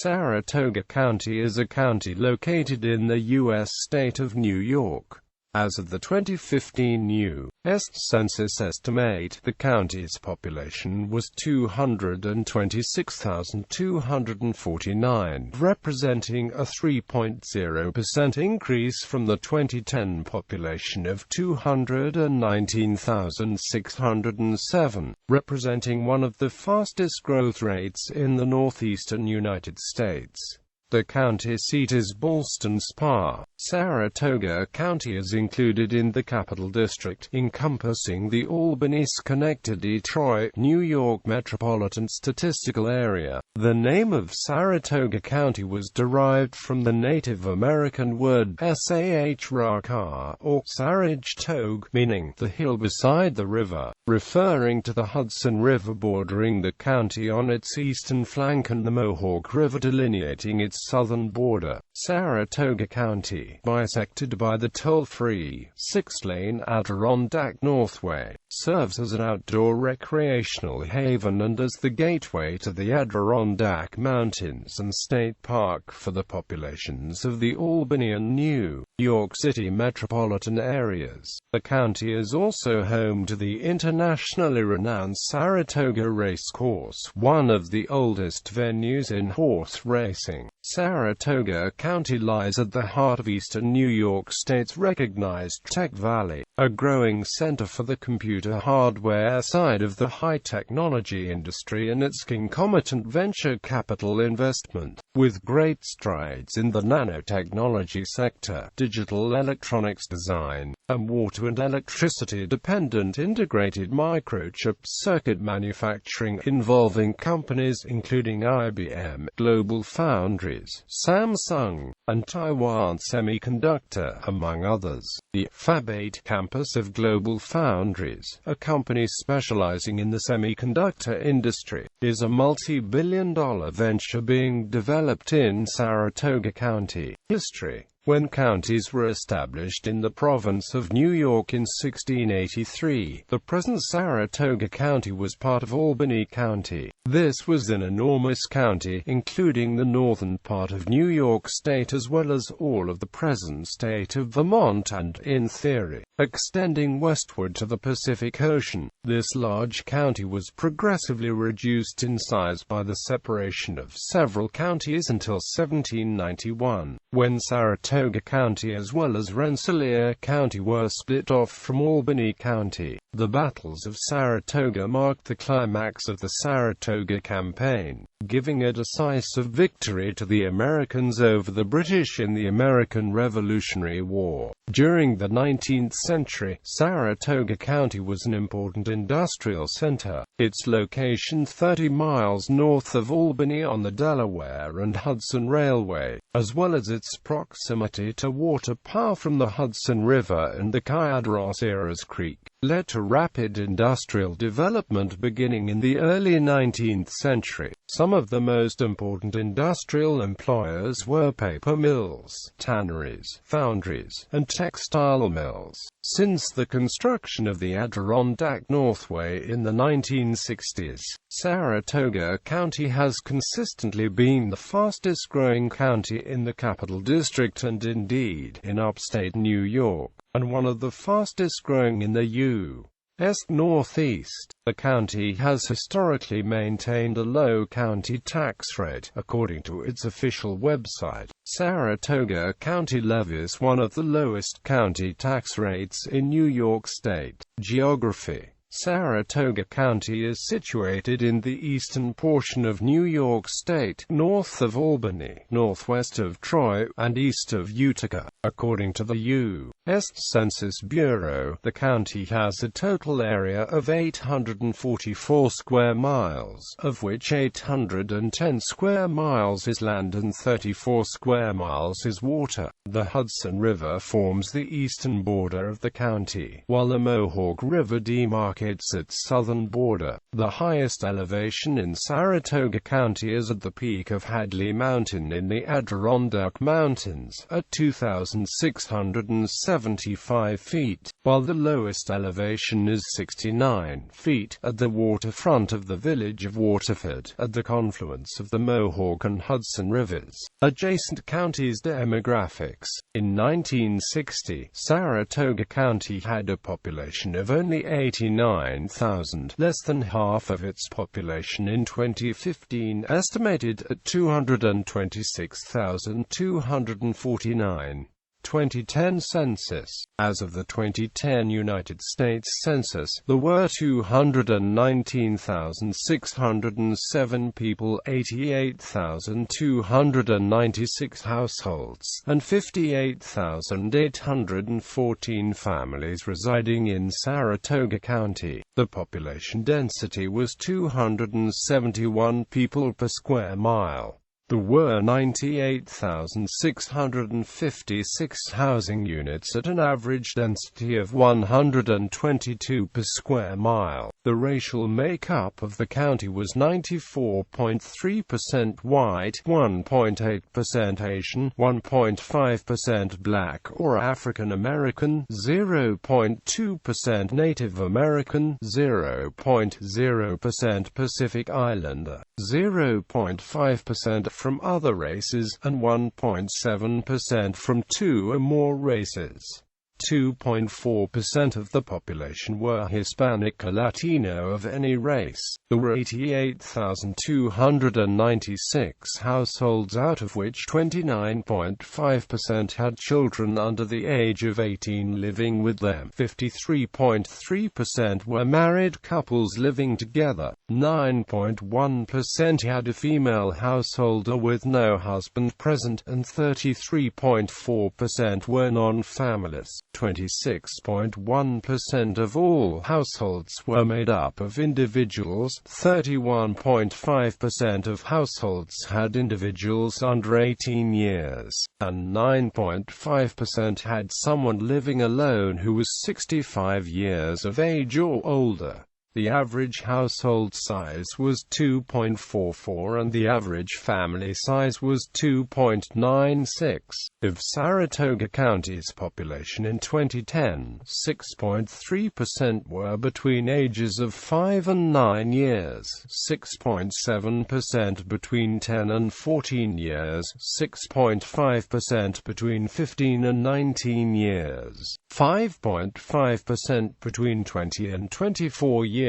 Saratoga County is a county located in the U.S. state of New York. As of the 2015 U.S. Census estimate, the county's population was 226,249, representing a 3.0% increase from the 2010 population of 219,607, representing one of the fastest growth rates in the northeastern United States. The county seat is Ballston Spa. Saratoga County is included in the Capital District, encompassing the Albany-Schenectady-Detroit, New York metropolitan statistical area. The name of Saratoga County was derived from the Native American word Sahraka, or Saratoga, meaning the hill beside the river, referring to the Hudson River bordering the county on its eastern flank and the Mohawk River delineating its southern border. Saratoga County, bisected by the toll-free, 6-lane Adirondack Northway, serves as an outdoor recreational haven and as the gateway to the Adirondack Mountains and State Park for the populations of the Albany and New York City metropolitan areas. The county is also home to the internationally renowned Saratoga Racecourse, one of the oldest venues in horse racing. Saratoga County lies at the heart of eastern New York State's recognized Tech Valley, a growing center for the computer hardware side of the high-technology industry and its concomitant venture capital investment. With great strides in the nanotechnology sector, digital electronics design, and water and electricity-dependent integrated microchip circuit manufacturing involving companies including IBM, Global Foundries, Samsung, and Taiwan Semiconductor, among others. The Fab 8 campus of Global Foundries, a company specializing in the semiconductor industry, is a multi-billion-dollar venture being developed in Saratoga County. History. When counties were established in the province of New York in 1683, the present Saratoga County was part of Albany County. This was an enormous county, including the northern part of New York State as well as all of the present state of Vermont and, in theory, extending westward to the Pacific Ocean. This large county was progressively reduced in size by the separation of several counties until 1791, when Saratoga County as well as Rensselaer County were split off from Albany County. The battles of Saratoga marked the climax of the Saratoga Campaign, giving a decisive victory to the Americans over the British in the American Revolutionary War. During the 19th century, Saratoga County was an important industrial center, its location 30 miles north of Albany on the Delaware and Hudson Railway, as well as its proximity to water power from the Hudson River and the Cayadros Creek, led to rapid industrial development beginning in the early 19th century. Some of the most important industrial employers were paper mills, tanneries, foundries, and textile mills. Since the construction of the Adirondack Northway in the 1960s, Saratoga County has consistently been the fastest-growing county in the Capital District and indeed in upstate New York, and one of the fastest-growing in the U.S. Northeast. The county has historically maintained a low county tax rate, according to its official website. Saratoga County levies one of the lowest county tax rates in New York State. Geography. Saratoga County is situated in the eastern portion of New York State, north of Albany, northwest of Troy, and east of Utica. According to the U.S. Census Bureau, the county has a total area of 844 square miles, of which 810 square miles is land and 34 square miles is water. The Hudson River forms the eastern border of the county, while the Mohawk River demarcates its southern border. The highest elevation in Saratoga County is at the peak of Hadley Mountain in the Adirondack Mountains, at 2,607 75 feet, while the lowest elevation is 69 feet, at the waterfront of the village of Waterford, at the confluence of the Mohawk and Hudson rivers. Adjacent counties. Demographics. In 1960, Saratoga County had a population of only 89,000, less than half of its population in 2015, estimated at 226,249. 2010 census. As of the 2010 United States Census, there were 219,607 people, 88,296 households, and 58,814 families residing in Saratoga County. The population density was 271 people per square mile. There were 98,656 housing units at an average density of 122 per square mile. The racial makeup of the county was 94.3% white, 1.8% Asian, 1.5% Black or African American, 0.2% Native American, 0.0% Pacific Islander, 0.5% from other races, and 1.7% from two or more races. 2.4% of the population were Hispanic or Latino of any race. There were 88,296 households, out of which 29.5% had children under the age of 18 living with them. 53.3% were married couples living together. 9.1% had a female householder with no husband present, and 33.4% were non-families. 26.1% of all households were made up of individuals. 31.5% of households had individuals under 18 years, and 9.5% had someone living alone who was 65 years of age or older. The average household size was 2.44 and the average family size was 2.96. Of Saratoga County's population in 2010, 6.3% were between ages of 5 and 9 years, 6.7% between 10 and 14 years, 6.5% between 15 and 19 years, 5.5% between 20 and 24 years,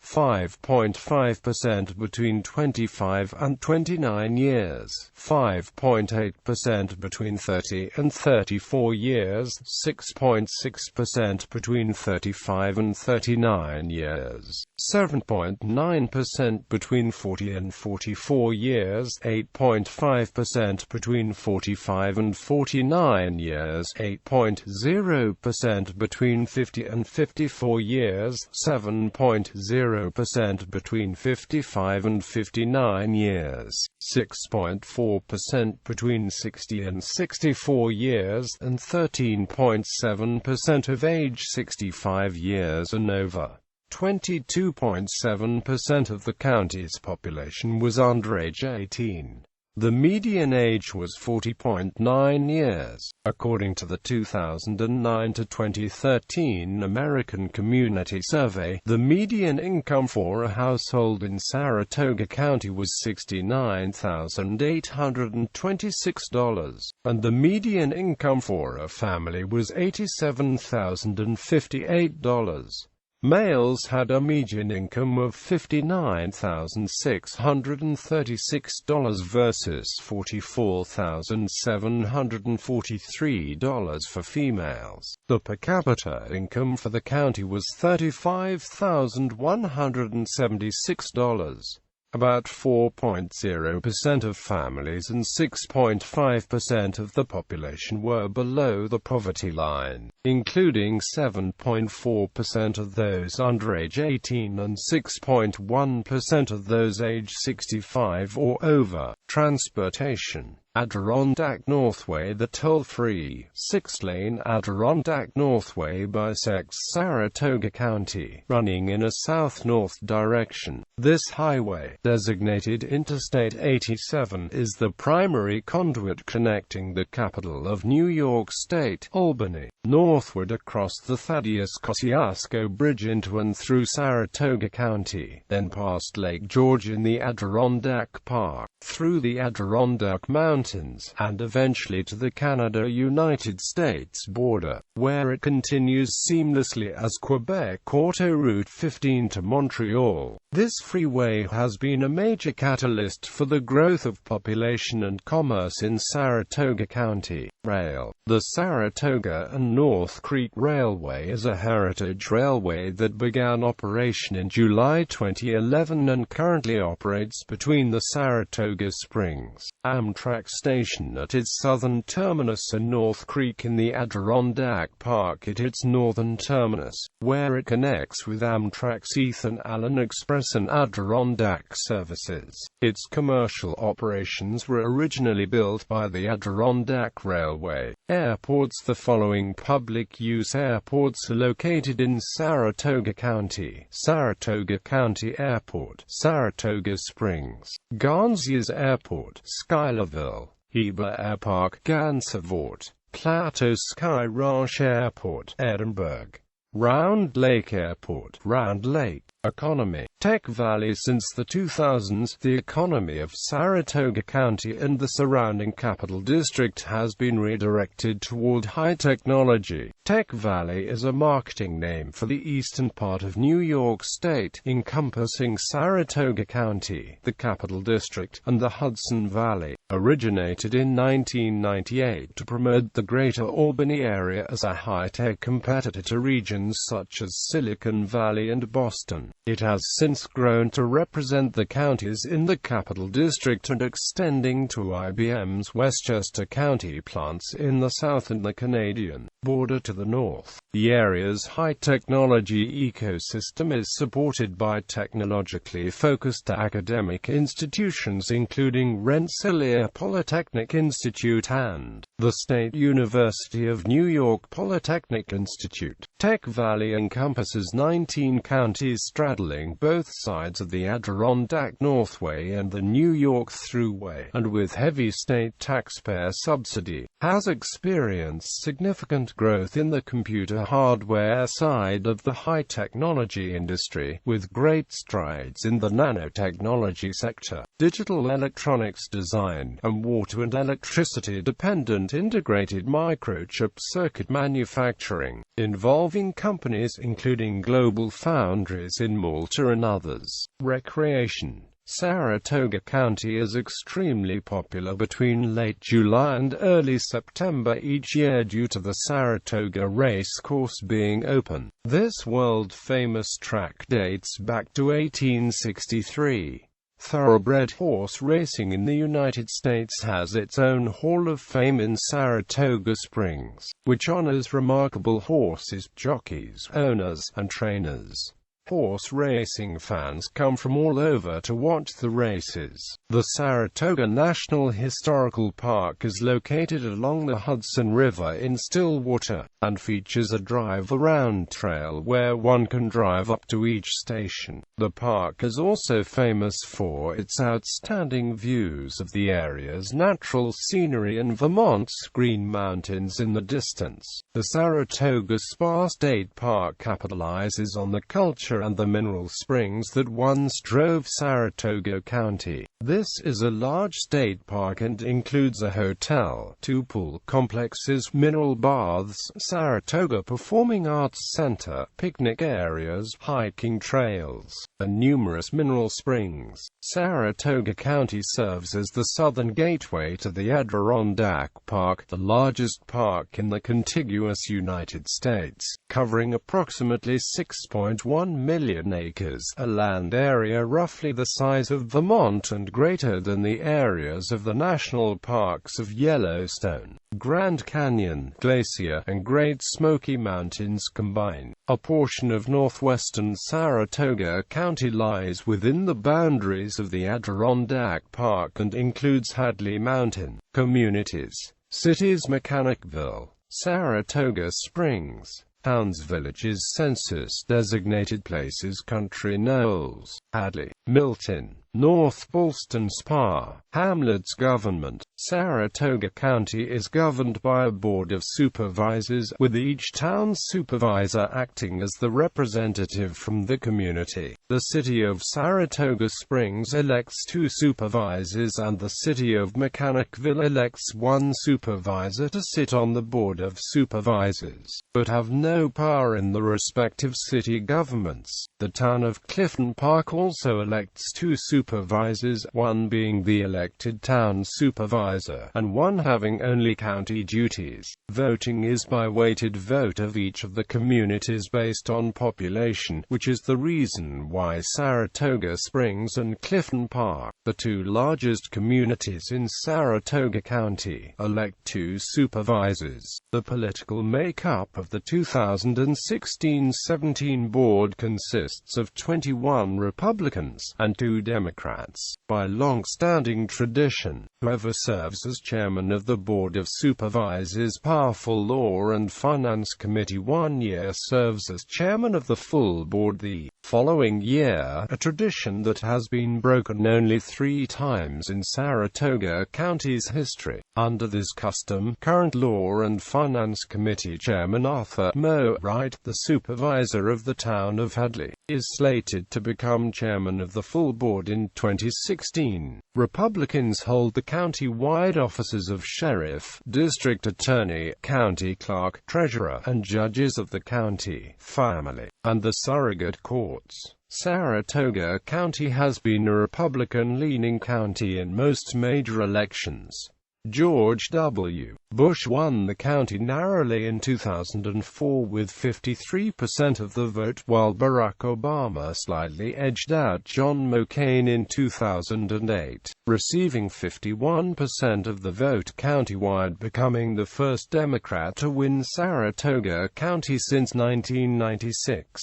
5.5% between 25 and 29 years, 5.8% between 30 and 34 years, 6.6% between 35 and 39 years, 7.9% between 40 and 44 years, 8.5% between 45 and 49 years, 8.0% between 50 and 54 years, 7.0% between 55 and 59 years, 6.4% between 60 and 64 years, and 13.7% of age 65 years and over. 22.7% of the county's population was under age 18. The median age was 40.9 years. According to the 2009 to 2013 American Community Survey, the median income for a household in Saratoga County was $69,826, and the median income for a family was $87,058. Males had a median income of $59,636 versus $44,743 for females. The per capita income for the county was $35,176. About 4.0% of families and 6.5% of the population were below the poverty line, including 7.4% of those under age 18 and 6.1% of those age 65 or over. Transportation. Adirondack Northway. The toll-free, 6-lane Adirondack Northway bisects Saratoga County, running in a south-north direction. This highway, designated Interstate 87, is the primary conduit connecting the capital of New York State, Albany, northward across the Thaddeus Kosciuszko Bridge into and through Saratoga County, then past Lake George in the Adirondack Park, through the Adirondack Mountains, and eventually to the Canada-United States border, where it continues seamlessly as Quebec Auto Route 15 to Montreal. This freeway has been a major catalyst for the growth of population and commerce in Saratoga County. Rail. The Saratoga and North Creek Railway is a heritage railway that began operation in July 2011 and currently operates between the Saratoga Springs Amtrak station at its southern terminus and North Creek in the Adirondack Park at its northern terminus, where it connects with Amtrak's Ethan Allen Express and Adirondack services. Its commercial operations were originally built by the Adirondack Railway. Airports. The following public-use airports are located in Saratoga County: Saratoga County Airport, Saratoga Springs, Ganges Airport, Schuylerville, Heber Airpark, Gansevoort, Plateau Sky Ranch Airport, Edinburgh, Round Lake Airport, Round Lake. Economy. Tech Valley. Since the 2000s, the economy of Saratoga County and the surrounding Capital District has been redirected toward high technology. Tech Valley is a marketing name for the eastern part of New York State, encompassing Saratoga County, the Capital District, and the Hudson Valley. Originated in 1998 to promote the greater Albany area as a high-tech competitor to regions such as Silicon Valley and Boston. It has since grown to represent the counties in the Capital District and extending to IBM's Westchester County plants in the south and the Canadian border to the north. The area's high-technology ecosystem is supported by technologically focused academic institutions including Rensselaer Polytechnic Institute and the State University of New York Polytechnic Institute. Tech Valley encompasses 19 counties straddling both sides of the Adirondack Northway and the New York Thruway, and with heavy state taxpayer subsidy, has experienced significant growth in the computer hardware side of the high-technology industry, with great strides in the nanotechnology sector, digital electronics design, and water and electricity-dependent integrated microchip circuit manufacturing, involving companies including Global Foundries in Malta and others. Recreation. Saratoga County is extremely popular between late July and early September each year due to the Saratoga Race Course being open. This world-famous track dates back to 1863. Thoroughbred horse racing in the United States has its own Hall of Fame in Saratoga Springs, which honors remarkable horses, jockeys, owners, and trainers. Horse racing fans come from all over to watch the races. The Saratoga National Historical Park is located along the Hudson River in Stillwater, and features a drive-around trail where one can drive up to each station. The park is also famous for its outstanding views of the area's natural scenery and Vermont's Green Mountains in the distance. The Saratoga Spa State Park capitalizes on the culture and the mineral springs that once drove Saratoga County. This is a large state park and includes a hotel, 2 pool complexes, mineral baths, Saratoga Performing Arts Center, picnic areas, hiking trails, and numerous mineral springs. Saratoga County serves as the southern gateway to the Adirondack Park, the largest park in the contiguous United States, covering approximately 6.1 million acres, a land area roughly the size of Vermont and greater than the areas of the national parks of Yellowstone, Grand Canyon, Glacier, and Great Smoky Mountains combine. A portion of northwestern Saratoga County lies within the boundaries of the Adirondack Park and includes Hadley Mountain communities. Cities: Mechanicville, Saratoga Springs. Towns, villages, census-designated places: Country Knolls, Hadley, Milton, North Ballston Spa. Hamlets. Government: Saratoga County is governed by a Board of Supervisors, with each town supervisor acting as the representative from the community. The City of Saratoga Springs elects 2 supervisors and the City of Mechanicville elects 1 supervisor to sit on the Board of Supervisors, but have no power in the respective city governments. The town of Clifton Park also elects 2 supervisors, one being the elected town supervisor, and one having only county duties. Voting is by weighted vote of each of the communities based on population, which is the reason why Saratoga Springs and Clifton Park, the 2 largest communities in Saratoga County, elect 2 supervisors. The political makeup of the 2016-17 board consists of 21 Republicans and 2 Democrats. By long-standing tradition, whoever serves as chairman of the Board of Supervisors' powerful Law and Finance Committee 1 year serves as chairman of the full board the following year, a tradition that has been broken only 3 times in Saratoga County's history. Under this custom, current Law and Finance Committee Chairman Arthur Mo Wright, the supervisor of the town of Hadley, is slated to become chairman of the full board in 2016. Republicans hold the county-wide offices of sheriff, district attorney, county clerk, treasurer, and judges of the county, family, and the surrogate courts. Saratoga County has been a Republican-leaning county in most major elections. George W. Bush won the county narrowly in 2004 with 53% of the vote, while Barack Obama slightly edged out John McCain in 2008, receiving 51% of the vote countywide, becoming the first Democrat to win Saratoga County since 1996.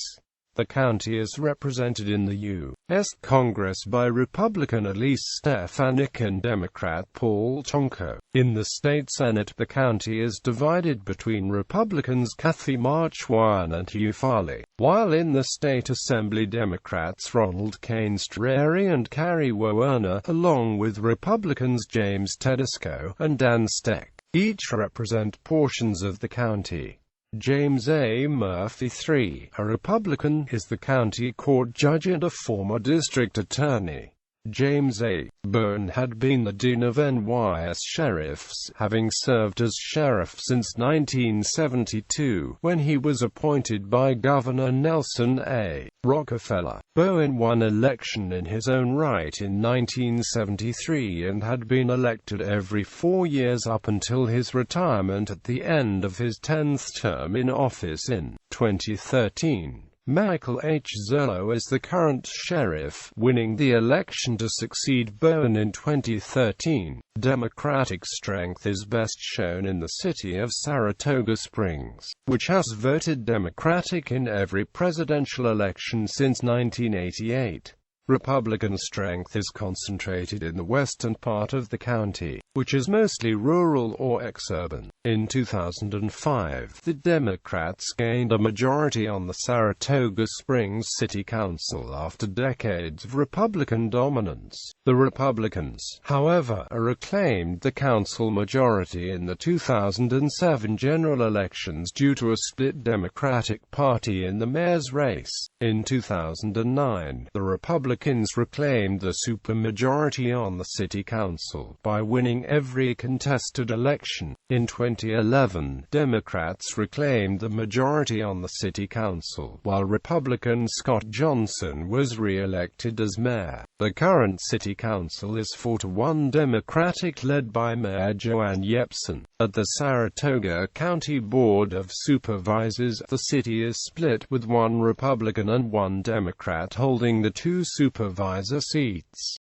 The county is represented in the U.S. Congress by Republican Elise Stefanik and Democrat Paul Tonko. In the state Senate, the county is divided between Republicans Kathy Marchwan and Hugh Farley, while in the state Assembly Democrats Ronald Cainstrary and Carrie Werner, along with Republicans James Tedesco and Dan Steck, each represent portions of the county. James A. Murphy III, a Republican, is the county court judge and a former district attorney. James A. Byrne had been the dean of NYS sheriffs, having served as sheriff since 1972, when he was appointed by Governor Nelson A. Rockefeller. Bowen won election in his own right in 1973 and had been elected every 4 years up until his retirement at the end of his 10th term in office in 2013. Michael H. Zerlo is the current sheriff, winning the election to succeed Bowen in 2013. Democratic strength is best shown in the city of Saratoga Springs, which has voted Democratic in every presidential election since 1988. Republican strength is concentrated in the western part of the county, which is mostly rural or ex-urban. In 2005, the Democrats gained a majority on the Saratoga Springs City Council after decades of Republican dominance. The Republicans, however, reclaimed the council majority in the 2007 general elections due to a split Democratic Party in the mayor's race. In 2009, the Republicans reclaimed the supermajority on the city council by winning every contested election. In 2011, Democrats reclaimed the majority on the city council, while Republican Scott Johnson was re-elected as mayor. The current city council is 4-1 Democratic, led by Mayor Joanne Yepsen. At the Saratoga County Board of Supervisors, the city is split, with 1 Republican and 1 Democrat holding the 2 supervisor seats.